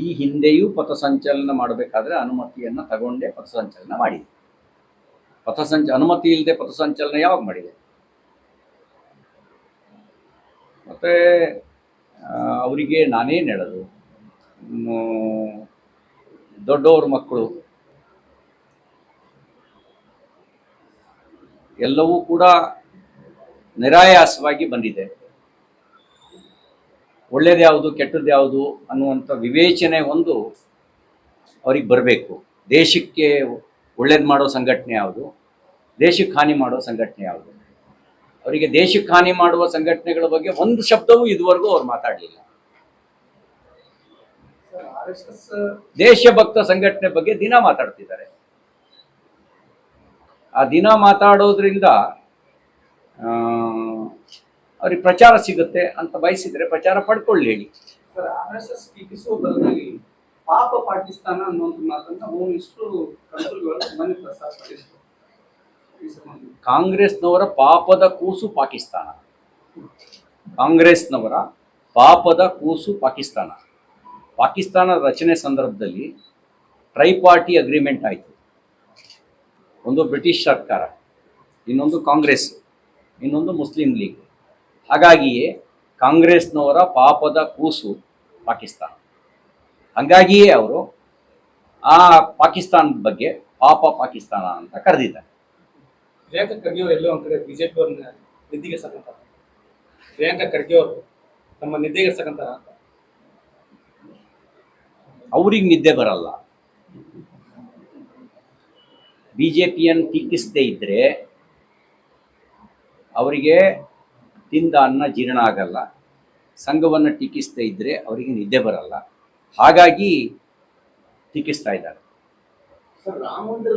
ಈ ಹಿಂದೆಯೂ ಪಥಸಂಚಲನ ಮಾಡಬೇಕಾದ್ರೆ ಅನುಮತಿಯನ್ನು ತಗೊಂಡೇ ಪಥಸಂಚಲನ ಮಾಡಿದೆ. ಅನುಮತಿ ಇಲ್ಲದೆ ಪಥಸಂಚಲನ ಯಾವಾಗ ಮಾಡಿದೆ? ಮತ್ತು ಅವರಿಗೆ ನಾನೇನು ಹೇಳೋದು, ದೊಡ್ಡವ್ರ ಮಕ್ಕಳು ಎಲ್ಲವೂ ಕೂಡ ನಿರಾಯಾಸವಾಗಿ ಬಂದಿದೆ. ಒಳ್ಳೇದು ಯಾವುದು ಕೆಟ್ಟದ್ದು ಯಾವುದು ಅನ್ನುವಂಥ ವಿವೇಚನೆ ಒಂದು ಅವ್ರಿಗೆ ಬರಬೇಕು. ದೇಶಕ್ಕೆ ಒಳ್ಳೇದು ಮಾಡೋ ಸಂಘಟನೆ ಯಾವುದು, ದೇಶಕ್ಕೆ ಹಾನಿ ಮಾಡೋ ಸಂಘಟನೆ ಯಾವುದು? ಅವರಿಗೆ ದೇಶಕ್ಕೆ ಹಾನಿ ಮಾಡುವ ಸಂಘಟನೆಗಳ ಬಗ್ಗೆ ಒಂದು ಶಬ್ದವೂ ಇದುವರೆಗೂ ಅವ್ರು ಮಾತಾಡಲಿಲ್ಲ. ದೇಶಭಕ್ತ ಸಂಘಟನೆ ಬಗ್ಗೆ ದಿನ ಮಾತಾಡ್ತಿದ್ದಾರೆ. ಆ ದಿನ ಮಾತಾಡೋದ್ರಿಂದ ಅವ್ರಿಗೆ ಪ್ರಚಾರ ಸಿಗುತ್ತೆ ಅಂತ ಬಯಸಿದ್ರೆ ಪ್ರಚಾರ ಪಡ್ಕೊಳ್ಳಿ ಹೇಳಿ. ಸರ್, RSS ಟೀಕಿಸುವ ಬದಲಾಗಿ ಪಾಪ ಪಾಕಿಸ್ತಾನ ಅನ್ನುವಂಥ ಮಾತನ್ನ ಒಂದಿಷ್ಟು ಕಂಟ್ರಿಗಳು ಮನೆ ಪ್ರಸಾರ ಮಾಡಿದ್ರು. ಕಾಂಗ್ರೆಸ್ನವರ ಪಾಪದ ಕೂಸು ಪಾಕಿಸ್ತಾನ. ಕಾಂಗ್ರೆಸ್ನವರ ಪಾಪದ ಕೂಸು ಪಾಕಿಸ್ತಾನ. ಪಾಕಿಸ್ತಾನ ರಚನೆ ಸಂದರ್ಭದಲ್ಲಿ ಟ್ರೈಪಾರ್ಟಿ ಅಗ್ರಿಮೆಂಟ್ ಆಯಿತು. ಒಂದು ಬ್ರಿಟಿಷ್ ಸರ್ಕಾರ, ಇನ್ನೊಂದು ಕಾಂಗ್ರೆಸ್, ಇನ್ನೊಂದು ಮುಸ್ಲಿಂ ಲೀಗ್. ಹಾಗಾಗಿಯೇ ಕಾಂಗ್ರೆಸ್ನವರ ಪಾಪದ ಕೂಸು ಪಾಕಿಸ್ತಾನ. ಹಾಗಾಗಿಯೇ ಅವರು ಆ ಪಾಕಿಸ್ತಾನದ ಬಗ್ಗೆ ಪಾಪ ಪಾಕಿಸ್ತಾನ ಅಂತ ಕರೆದಿದ್ದಾರೆ. ಪ್ರಿಯಾಂಕಾ ಖರ್ಗೆ ಅವರು ಎಲ್ಲೋ ಒಂದು ಕಡೆ ಬಿಜೆಪಿ ಅವ್ರನ್ನ ನಿದ್ದಿಗೆ ಸಾಕಂತಾರೆ. ಪ್ರಿಯಾಂಕಾ ಖರ್ಗೆ ಅವರು ತಮ್ಮ ನಿದ್ದೆಗೆ ಸಾಕಂತಾರ ಅಂತ. ಅವ್ರಿಗೆ ನಿದ್ದೆ ಬರಲ್ಲ. ಬಿಜೆಪಿಯನ್ನು ಟೀಕಿಸದೇ ಇದ್ದರೆ ಅವರಿಗೆ ತಿಂದ ಅನ್ನ ಜೀರ್ಣ ಆಗಲ್ಲ. ಸಂಘವನ್ನು ಟೀಕಿಸದೇ ಇದ್ದರೆ ಅವರಿಗೆ ನಿದ್ದೆ ಬರಲ್ಲ. ಹಾಗಾಗಿ ಟೀಕಿಸ್ತಾ ಇದ್ದಾರೆ. ಸರ್, ರಾಮ ಮಂದಿರ